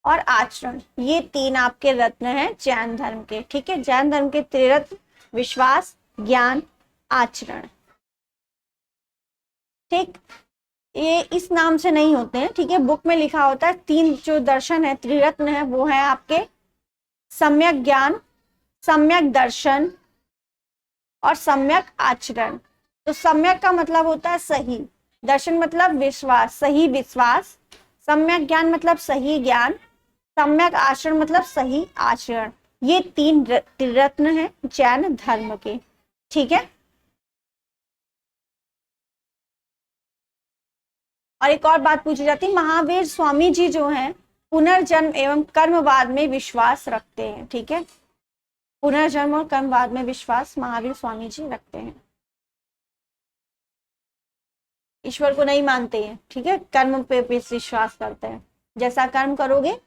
और आचरण, ये 3 आपके रत्न हैं जैन धर्म के। ठीक है, जैन धर्म के त्रिरत्न विश्वास, ज्ञान, आचरण। ठीक, ये इस नाम से नहीं होते हैं, ठीक है, बुक में लिखा होता है 3 जो दर्शन है, त्रिरत्न है, वो है आपके सम्यक ज्ञान, सम्यक दर्शन और सम्यक आचरण। तो सम्यक का मतलब होता है सही, दर्शन मतलब विश्वास, सही विश्वास, सम्यक ज्ञान मतलब सही ज्ञान, सम्यक आचरण मतलब सही आचरण। ये 3 रत्न हैं जैन धर्म के। ठीक है, और एक और बात पूछी जाती है, महावीर स्वामी जी जो हैं पुनर्जन्म एवं कर्मवाद में विश्वास रखते हैं। ठीक है, पुनर्जन्म और कर्मवाद में विश्वास महावीर स्वामी जी रखते हैं, ईश्वर को नहीं मानते हैं। ठीक है, कर्म पे विश्वास करते हैं, जैसा कर्म करोगे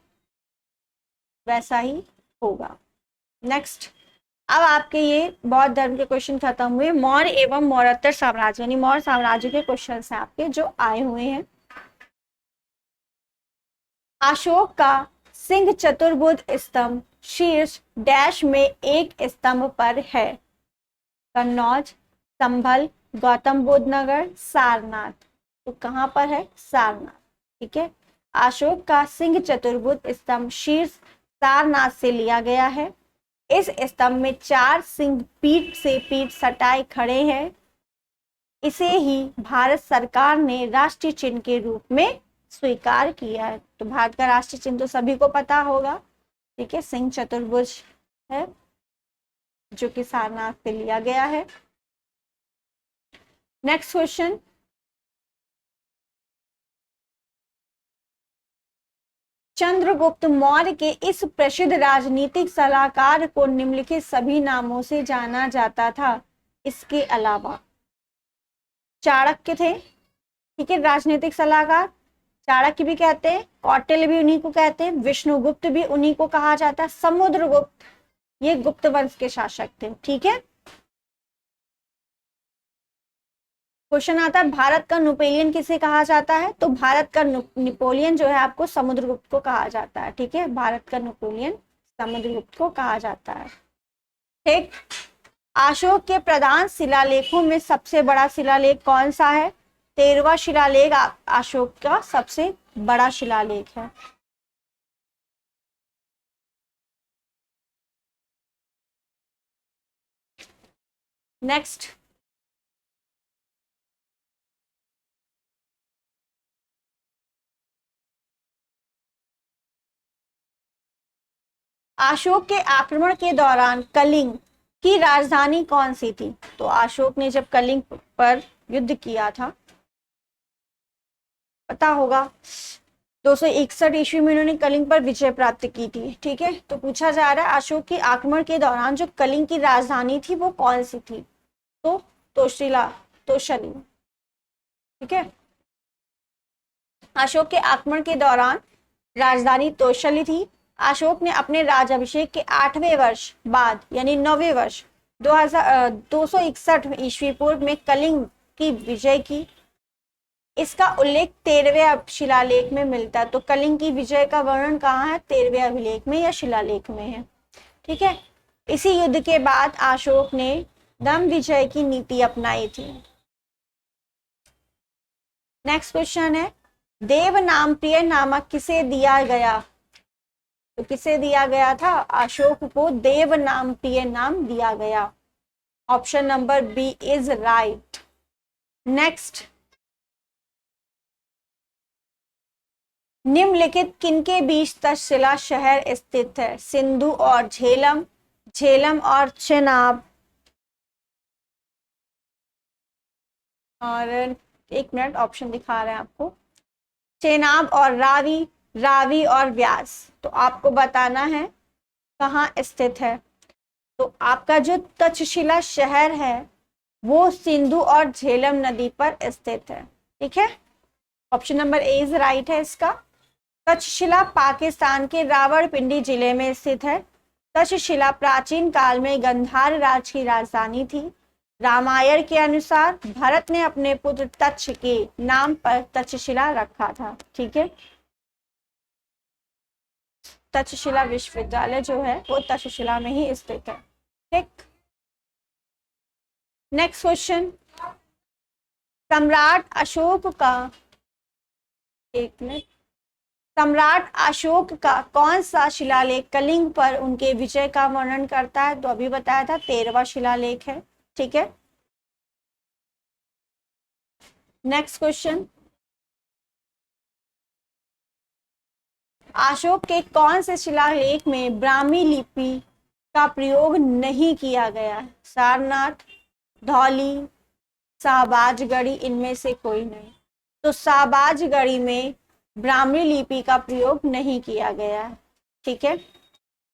वैसा ही होगा। नेक्स्ट, अब आपके ये बौद्ध धर्म के क्वेश्चन खत्म हुए। मौर्य एवं मौर्योत्तर साम्राज्य यानी मौर्य साम्राज्य के क्वेश्चन हैं आपके जो आए हुए हैं। अशोक का सिंह चतुर्भुज स्तंभ शीर्ष डैश में एक स्तंभ पर है? कन्नौज, संभल, गौतम बुद्ध नगर, सारनाथ। तो कहां पर है? सारनाथ। ठीक है, अशोक का सिंह चतुर्भुज स्तंभ शीर्ष सारनाथ से लिया गया है। इस स्तंभ में 4 सिंह पीठ से पीठ सटाए खड़े हैं। इसे ही भारत सरकार ने राष्ट्रीय चिन्ह के रूप में स्वीकार किया है। तो भारत का राष्ट्रीय चिन्ह तो सभी को पता होगा, ठीक है, सिंह चतुर्भुज है जो कि सारनाथ से लिया गया है। नेक्स्ट क्वेश्चन, चंद्रगुप्त मौर्य के इस प्रसिद्ध राजनीतिक सलाहकार को निम्नलिखित सभी नामों से जाना जाता था। इसके अलावा चाणक्य थे, ठीक है, राजनीतिक सलाहकार, चाणक्य भी कहते हैं, कौटिल्य भी उन्हीं को कहते हैं, विष्णुगुप्त भी उन्हीं को कहा जाता है, समुद्रगुप्त ये गुप्त वंश के शासक थे। ठीक है, क्वेश्चन आता है भारत का नेपोलियन किसे कहा जाता है? तो भारत का नेपोलियन जो है आपको समुद्रगुप्त को कहा जाता है। ठीक है, भारत का नेपोलियन समुद्रगुप्त को कहा जाता है। ठीक, अशोक के प्रधान शिलालेखों में सबसे बड़ा शिलालेख कौन सा है? 13वां शिलालेख अशोक का सबसे बड़ा शिलालेख है। नेक्स्ट, अशोक के आक्रमण के दौरान कलिंग की राजधानी कौन सी थी? तो अशोक ने जब कलिंग पर युद्ध किया था, पता होगा 261 ईस्वी में उन्होंने कलिंग पर विजय प्राप्त की थी। ठीक है, तो पूछा जा रहा है अशोक के आक्रमण के दौरान जो कलिंग की राजधानी थी वो कौन सी थी? तो तोशली। ठीक है, अशोक के आक्रमण के दौरान राजधानी तोशली थी। अशोक ने अपने राज्याभिषेक के 8वें वर्ष बाद यानी 9वें वर्ष 261 ईस्वी पूर्व में कलिंग की विजय की। इसका उल्लेख 13वें शिलालेख में मिलता है। तो कलिंग की विजय का वर्णन कहाँ है? 13वें अभिलेख में या शिलालेख में है। ठीक है। इसी युद्ध के बाद अशोक ने दम विजय की नीति अपनाई थी। नेक्स्ट क्वेश्चन है, देव नाम प्रिय नामक किसे दिया गया? तो किसे दिया गया था? अशोक को देव नाम प्रिय नाम दिया गया। Option number B is right. Next, निम्नलिखित किनके बीच तक्षशिला शहर स्थित है? सिंधु और झेलम, झेलम और चेनाब, और एक मिनट ऑप्शन दिखा रहे हैं आपको, चेनाब और रावी, रावी और व्यास। तो आपको बताना है कहाँ स्थित है। तो आपका जो तक्षशिला शहर है वो सिंधु और झेलम नदी पर स्थित है। ठीक है, option number A is right है इसका। तक्षशिला पाकिस्तान के रावलपिंडी जिले में स्थित है। तक्षशिला प्राचीन काल में गंधार राज्य की राजधानी थी। रामायण के अनुसार भरत ने अपने पुत्र तक्ष के नाम पर तक्षशिला रखा था। ठीक है, तक्षशिला विश्वविद्यालय जो है वो तक्षशिला में ही स्थित है। ठीक, नेक्स्ट क्वेश्चन, सम्राट अशोक का, एक मिनट, सम्राट अशोक का कौन सा शिलालेख कलिंग पर उनके विजय का वर्णन करता है? तो अभी बताया था 13वां शिलालेख है। ठीक है, नेक्स्ट क्वेश्चन, अशोक के कौन से शिलालेख में ब्राह्मी लिपि का प्रयोग नहीं किया गया है? सारनाथ, धौली, शाहबाजगढ़ी, इनमें से कोई नहीं। तो शाहबाजगढ़ी में ब्राह्मी लिपि का प्रयोग नहीं किया गया है। ठीक है,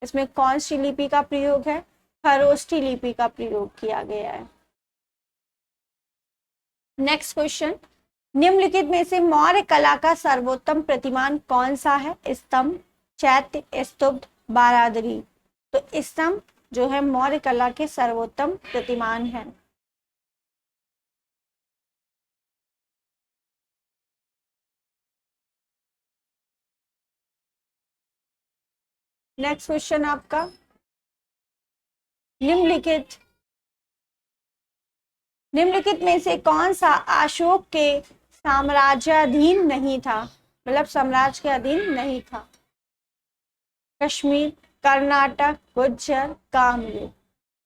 इसमें कौन सी लिपि का प्रयोग है? खरोष्ठी लिपि का प्रयोग किया गया है। नेक्स्ट क्वेश्चन, निम्नलिखित में से मौर्य कला का सर्वोत्तम प्रतिमान कौन सा है? स्तंभ, चैत्य, स्तूप, बारादरी। तो स्तंभ जो है मौर्य कला के सर्वोत्तम प्रतिमान है। नेक्स्ट क्वेश्चन आपका, निम्नलिखित में से कौन सा अशोक के साम्राज्याधीन नहीं था? मतलब साम्राज्य के अधीन नहीं था। कश्मीर, कर्नाटक, गुज्जर, कामरूप।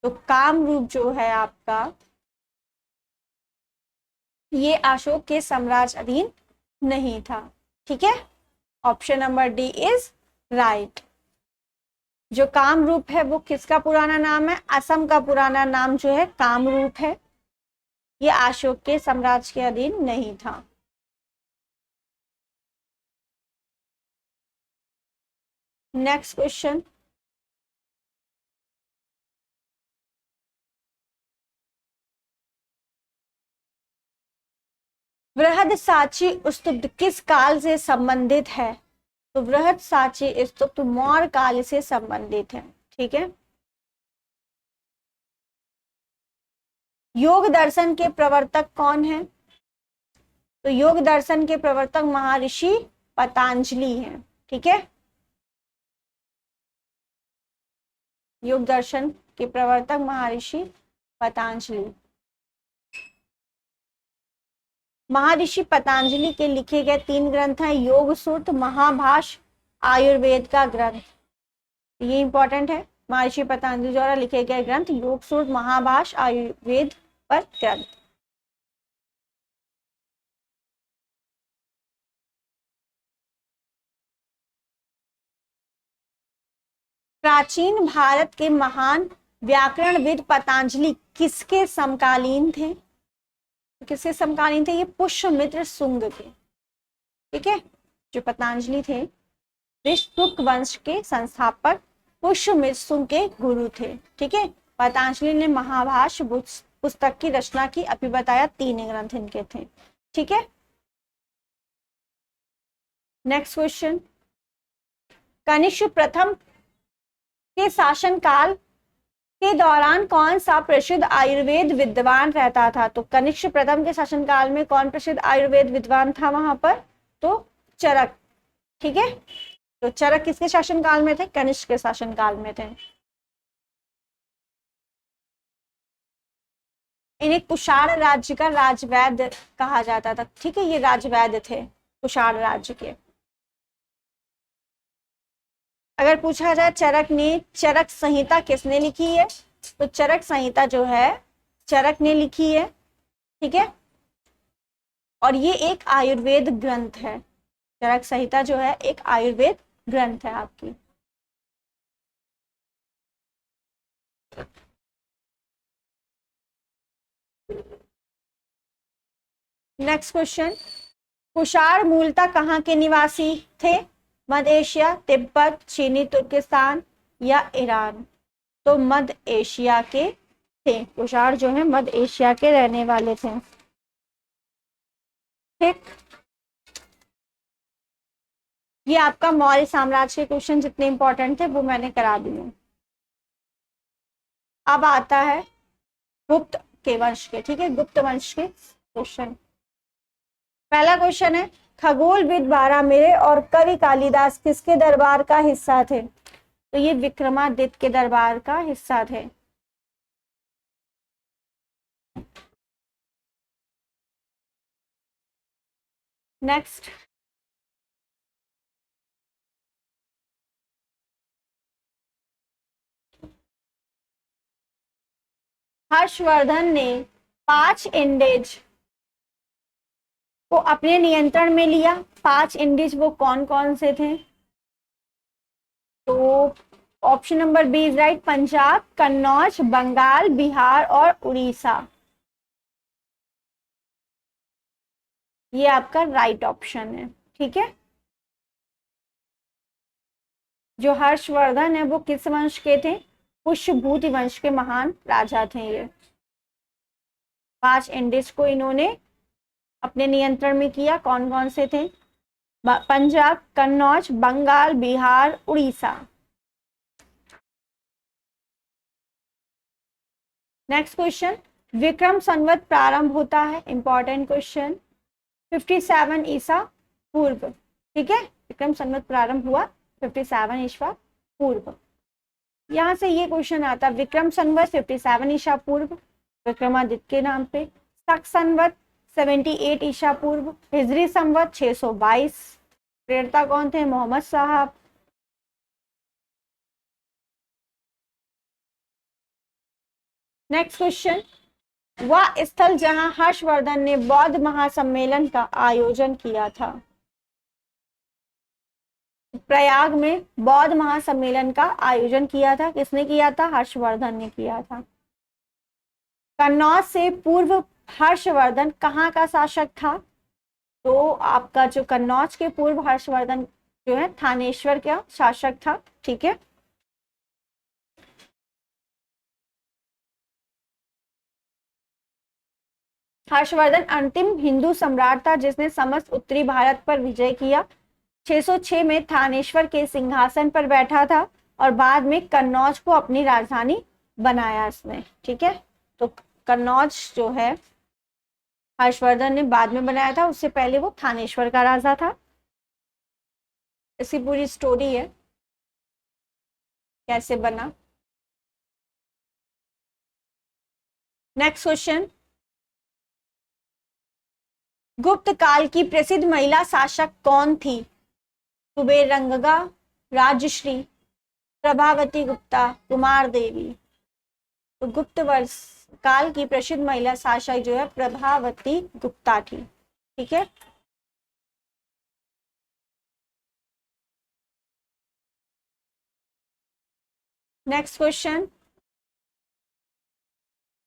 तो कामरूप जो है आपका ये अशोक के साम्राज्य अधीन नहीं था। ठीक है, option number D is right. जो कामरूप है वो किसका पुराना नाम है? असम का पुराना नाम जो है कामरूप है। ये अशोक के साम्राज्य के अधीन नहीं था। नेक्स्ट क्वेश्चन, बृहदसाची स्तूप किस काल से संबंधित है? तो बृहदसाची स्तूप मौर्य काल से संबंधित है। ठीक है, योग दर्शन के प्रवर्तक कौन है? तो योग दर्शन के प्रवर्तक महर्षि पतंजलि हैं। ठीक है, योग दर्शन के प्रवर्तक महर्षि पतंजलि। महर्षि पतंजलि के लिखे गए 3 ग्रंथ हैं, योग सूत्र, महाभाष्य, आयुर्वेद का ग्रंथ। ये इंपॉर्टेंट है, महर्षि पतंजलि द्वारा लिखे गए ग्रंथ योग सूत्र, महाभाष्य, आयुर्वेद पर ग्रंथ। प्राचीन भारत के महान व्याकरणविद पतंजलि किसके समकालीन थे? किसके समकालीन थे? ये पुष्यमित्र शुंग के। ठीक है, जो पतंजलि थे वे शुक वंश के संस्थापक पुष्यमित्र शुंग के गुरु थे। ठीक है, पतंजलि ने महाभाष्य पुस्तक की रचना की, अभी बताया 3 ग्रंथ इनके थे। ठीक है, नेक्स्ट क्वेश्चन, कनिष्क प्रथम के शासनकाल के दौरान कौन सा प्रसिद्ध आयुर्वेद विद्वान रहता था? तो कनिष्क प्रथम के शासनकाल में कौन प्रसिद्ध आयुर्वेद विद्वान था वहां पर? तो चरक। ठीक है, तो चरक किसके शासनकाल में थे? कनिष्क के शासनकाल में थे। इन्हें कुषाण राज्य का राजवैद्य कहा जाता था। ठीक है, ये राजवैद्य थे कुषाण राज्य के। अगर पूछा जाए चरक संहिता किसने लिखी है? तो चरक संहिता जो है चरक ने लिखी है। ठीक है, और ये एक आयुर्वेद ग्रंथ है। चरक संहिता जो है एक आयुर्वेद ग्रंथ है आपकी। नेक्स्ट क्वेश्चन, कुषाण मूलतः कहाँ के निवासी थे? मध्य एशिया, तिब्बत, चीनी तुर्किस्तान या ईरान? तो मध्य एशिया के थे। कुषाण जो है मध्य एशिया के रहने वाले थे। ठीक, ये आपका मौर्य साम्राज्य के क्वेश्चन जितने इंपॉर्टेंट थे वो मैंने करा दिए। अब आता है गुप्त के वंश के। ठीक है, गुप्त वंश के क्वेश्चन। पहला क्वेश्चन है, खगोलविद बारामिरे और कवि कालिदास किसके दरबार का हिस्सा थे? तो ये विक्रमादित्य के दरबार का हिस्सा थे। नेक्स्ट, हर्षवर्धन ने 5 इंडीज को अपने नियंत्रण में लिया। 5 इंडीज वो कौन कौन से थे? तो option number B is right, Punjab, Kannauj, Bengal, Bihar और उड़ीसा। ये आपका राइट ऑप्शन है। ठीक है, जो हर्षवर्धन है वो किस वंश के थे? पुष्यभूति वंश के महान राजा थे ये। 5 इंडीज को इन्होंने अपने नियंत्रण में किया। कौन कौन से थे? पंजाब, कन्नौज, बंगाल, बिहार, उड़ीसा। नेक्स्ट क्वेश्चन, विक्रम संवत प्रारंभ होता है, इंपॉर्टेंट क्वेश्चन, 57 ईसा पूर्व। ठीक है, विक्रम संवत प्रारंभ हुआ 57 ईसा पूर्व। यहां से ये क्वेश्चन आता है, विक्रम संवत 57 ईसा पूर्व विक्रमादित्य के नाम पे, शक संवत 78 ईसा पूर्व, हिजरी संवत 622। प्रेरता कौन थे? मोहम्मद साहब। नेक्स्ट क्वेश्चन, वह स्थल जहां हर्षवर्धन ने बौद्ध महासम्मेलन का आयोजन किया था? प्रयाग में बौद्ध महासम्मेलन का आयोजन किया था। किसने किया था? हर्षवर्धन ने किया था। कन्नौज से पूर्व हर्षवर्धन कहाँ का शासक था? तो आपका जो कन्नौज के पूर्व हर्षवर्धन जो है थानेश्वर का शासक था। ठीक है, हर्षवर्धन अंतिम हिंदू सम्राट था जिसने समस्त उत्तरी भारत पर विजय किया। 606 में थानेश्वर के सिंहासन पर बैठा था और बाद में कन्नौज को अपनी राजधानी बनाया इसने। ठीक है, तो कन्नौज जो है हर्षवर्धन ने बाद में बनाया था, उससे पहले वो थानेश्वर का राजा था। इसकी पूरी स्टोरी है कैसे बना। नेक्स्ट क्वेश्चन, गुप्त काल की प्रसिद्ध महिला शासक कौन थी? कुबेरंगा, राजश्री, प्रभावती गुप्ता, कुमार देवी। तो गुप्त वर्ष काल की प्रसिद्ध महिला शासक जो है प्रभावती गुप्ता थी। ठीक है, नेक्स्ट क्वेश्चन,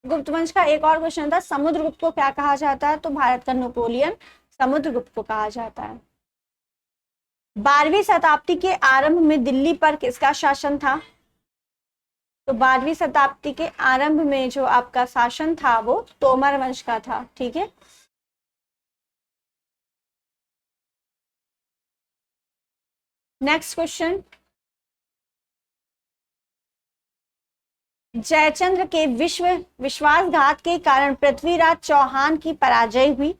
गुप्त वंश का एक और क्वेश्चन था, समुद्रगुप्त को क्या कहा जाता है? तो भारत का नेपोलियन समुद्रगुप्त को कहा जाता है। 12वीं शताब्दी के आरंभ में दिल्ली पर किसका शासन था? तो 12वीं शताब्दी के आरंभ में जो आपका शासन था वो तोमर वंश का था। ठीक है, नेक्स्ट क्वेश्चन, जयचंद्र के विश्वासघात के कारण पृथ्वीराज चौहान की पराजय हुई।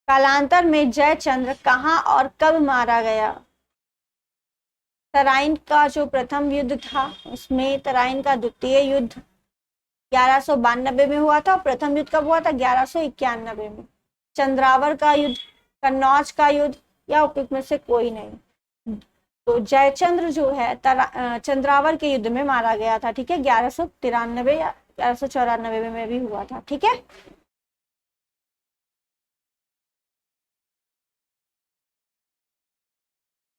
कालांतर में जयचंद्र कहाँ और कब मारा गया? तराइन का जो प्रथम युद्ध था उसमें तराइन का द्वितीय युद्ध 1192 में हुआ था। प्रथम युद्ध कब हुआ था? 1191 में। चंद्रावर का युद्ध, कन्नौज का युद्ध, या उपयुक्त में से कोई नहीं। तो जयचंद्र जो है चंद्रावर के युद्ध में मारा गया था। ठीक है, 1193 या 1194 में भी हुआ था। ठीक है,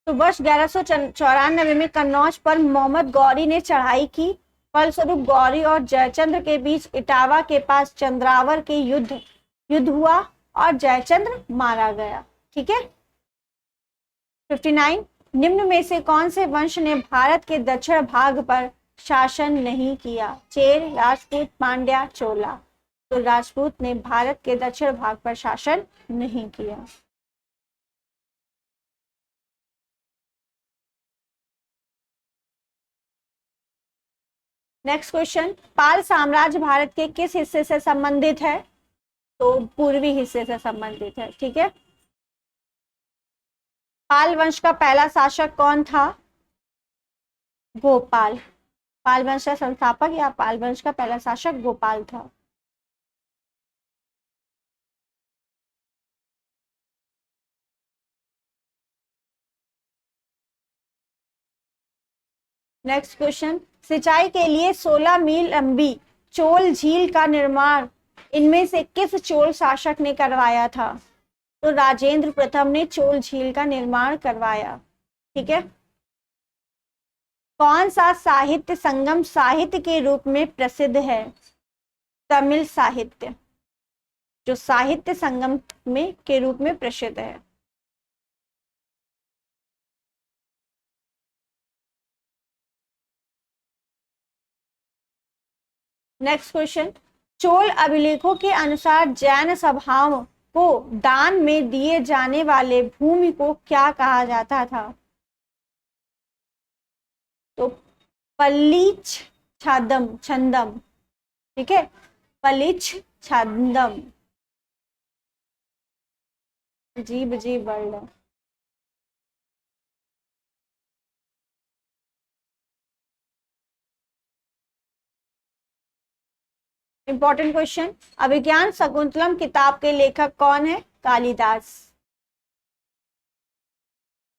तो वर्ष 1194 में कन्नौज पर मोहम्मद गौरी ने चढ़ाई की। फलस्वरूप गौरी और जयचंद्र के बीच इटावा के पास चंद्रावर के युद्ध हुआ और जयचंद्र मारा गया। ठीक है, 59 निम्न में से कौन से वंश ने भारत के दक्षिण भाग पर शासन नहीं किया? चेर, राजपूत, पांड्या, चोला। तो राजपूत ने भारत के दक्षिण भाग पर शासन नहीं किया। नेक्स्ट क्वेश्चन, पाल साम्राज्य भारत के किस हिस्से से संबंधित है? तो पूर्वी हिस्से से संबंधित है। ठीक है, पाल वंश का पहला शासक कौन था? गोपाल। पाल वंश का संस्थापक या पाल वंश का पहला शासक गोपाल था। नेक्स्ट क्वेश्चन, सिंचाई के लिए 16 मील लंबी चोल झील का निर्माण इनमें से किस चोल शासक ने करवाया था? तो राजेंद्र प्रथम ने चोल झील का निर्माण करवाया। ठीक है, कौन सा साहित्य संगम साहित्य के रूप में प्रसिद्ध है? तमिल साहित्य जो साहित्य संगम में के रूप में प्रसिद्ध है। नेक्स्ट क्वेश्चन, चोल अभिलेखों के अनुसार जैन सभाओं को दान में दिए जाने वाले भूमि को क्या कहा जाता था? तो पलीच छंदम। ठीक है, पलीच छंदम। जीब वर्ड। इंपॉर्टेंट क्वेश्चन, अभिज्ञान शकुंतलम किताब के लेखक कौन है? कालिदास।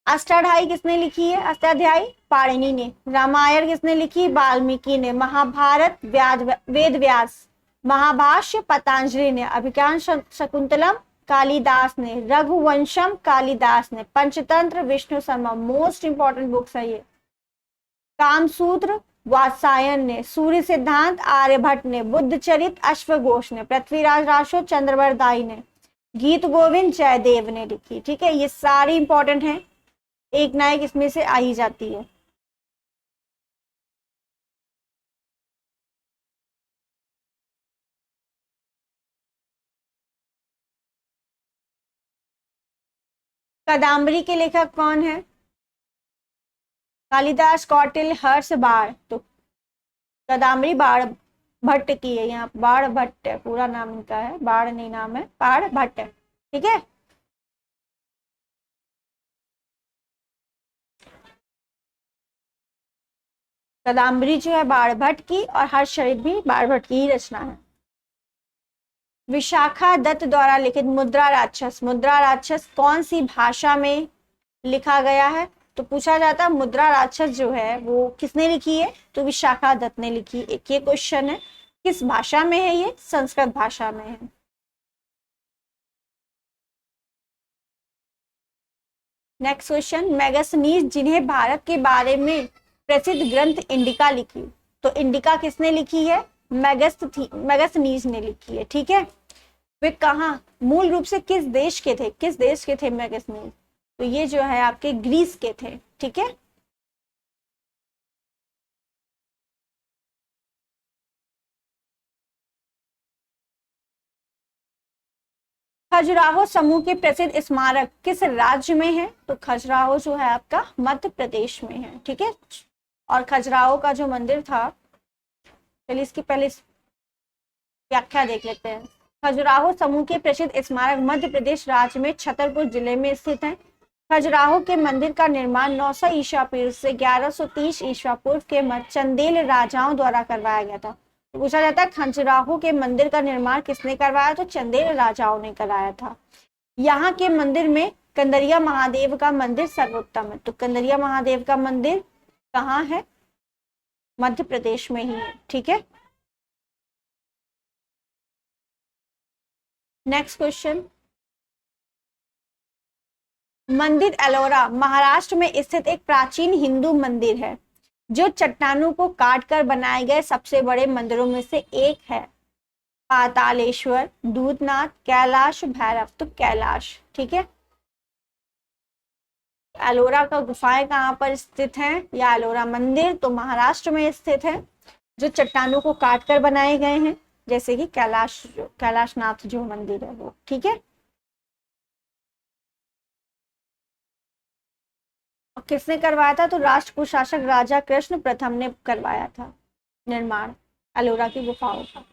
अष्टाध्यायी किसने लिखी है? अष्टाध्यायी पाणिनि ने। रामायण किसने लिखी? वाल्मीकि ने। महाभारत वेद व्यास। महाभाष्य पतंजलि ने। अभिज्ञान शकुंतलम कालिदास ने। रघुवंशम कालिदास ने। Panchatantra Vishnu Sharma. Most important books है ये। कामसूत्र वात्सायन ने। सूर्य सिद्धांत आर्यभट्ट ने। बुद्ध चरित अश्वघोष ने। पृथ्वीराज रासो चंद्रवरदाई ने। गीत गोविंद जयदेव ने लिखी। ठीक है, ये सारी इंपॉर्टेंट हैं, एक ना एक इसमें से आ ही जाती है। कादम्बरी के लेखक कौन है? कालिदास, कौटिल्य, हर्ष, बाण। तो कादम्बरी बाण भट्ट की है, यहाँ बाण भट्ट है, पूरा नाम इनका है, बाण नहीं नाम है, बाण भट्ट। ठीक है, कादम्बरी जो है बाण भट्ट की और हर्षचरित भी बाण भट्ट की ही रचना है। विशाखा दत्त द्वारा लिखित मुद्रा राक्षस कौन सी भाषा में लिखा गया है? तो पूछा जाता मुद्रा राक्षस जो है वो किसने लिखी है? तो विशाखा दत्त ने लिखी। एक ये क्वेश्चन है, किस भाषा में है ये? संस्कृत भाषा में है। नेक्स्ट क्वेश्चन, मैगस्थनीज जिन्हें भारत के बारे में प्रसिद्ध ग्रंथ इंडिका लिखी, तो इंडिका किसने लिखी है? मैगस्थनीज ने लिखी है। ठीक है, वे कहाँ मूल रूप से किस देश के थे मैगस्थनीज? तो ये जो है आपके ग्रीस के थे। ठीक है, खजुराहो समूह के प्रसिद्ध स्मारक किस राज्य में है? तो खजुराहो जो है आपका मध्य प्रदेश में है। ठीक है, और खजुराहो का जो मंदिर था चलिए इसकी पहले व्याख्या देख लेते हैं। खजुराहो समूह के प्रसिद्ध स्मारक मध्य प्रदेश राज्य में छतरपुर जिले में स्थित है। खजुराहो के मंदिर का निर्माण 900 ईसा पूर्व से 1130 ईसा पूर्व के चंदेल राजाओं द्वारा करवाया गया था। तो पूछा जाता है खजुराहो के मंदिर का निर्माण किसने करवाया, तो चंदेल राजाओं ने कराया था। यहाँ के मंदिर में कंदरिया महादेव का मंदिर सर्वोत्तम है। तो कंदरिया महादेव का मंदिर कहाँ है, मध्य प्रदेश में ही है। ठीक है, नेक्स्ट क्वेश्चन। मंदिर एलोरा महाराष्ट्र में स्थित एक प्राचीन हिंदू मंदिर है जो चट्टानों को काटकर बनाए गए सबसे बड़े मंदिरों में से एक है। पातालेश्वर, दूधनाथ, कैलाश भैरव। तो कैलाश। ठीक है, एलोरा का गुफाएं कहाँ पर स्थित हैं, या एलोरा मंदिर तो महाराष्ट्र में स्थित है जो चट्टानों को काटकर बनाए गए हैं, जैसे कि कैलाशनाथ जो मंदिर है वो। ठीक है, और किसने करवाया था, तो राष्ट्र कुशासक राजा कृष्ण प्रथम ने करवाया था निर्माण एलोरा की गुफाओं का।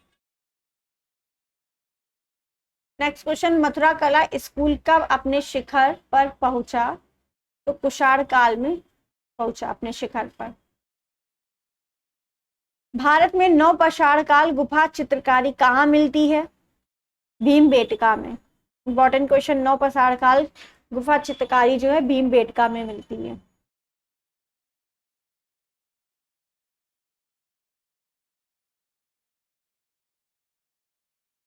Next question. मथुरा कला स्कूल कब अपने शिखर पर पहुंचा, तो कुषाण काल में पहुंचा अपने शिखर पर। भारत में नवपाषाण काल गुफा चित्रकारी कहाँ मिलती है, भीमबेटका में। इंपॉर्टेंट क्वेश्चन, नवपाषाण काल गुफा चित्रकारी जो है भीमबेटका में मिलती है।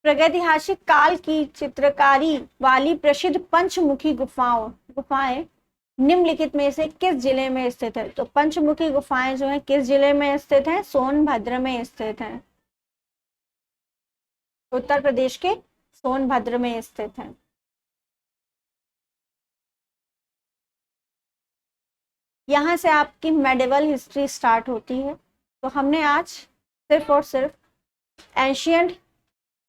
प्रागैतिहासिक काल की चित्रकारी वाली प्रसिद्ध पंचमुखी गुफाएं निम्नलिखित में से किस जिले में स्थित है, तो पंचमुखी गुफाएं जो है किस जिले में स्थित है, सोनभद्र में स्थित है। उत्तर प्रदेश के सोनभद्र में स्थित है। यहाँ से आपकी मेडिवल हिस्ट्री स्टार्ट होती है। तो हमने आज सिर्फ और सिर्फ एंशियंट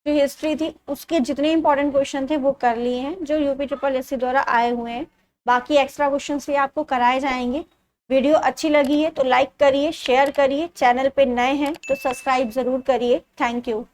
जो हिस्ट्री थी उसके जितने इंपॉर्टेंट क्वेश्चन थे वो कर लिए हैं जो यूपी ट्रिपल एससी द्वारा आए हुए हैं। बाकी एक्स्ट्रा क्वेश्चन भी आपको कराए जाएंगे। वीडियो अच्छी लगी है तो लाइक करिए, शेयर करिए, चैनल पे नए हैं तो सब्सक्राइब जरूर करिए। Thank you.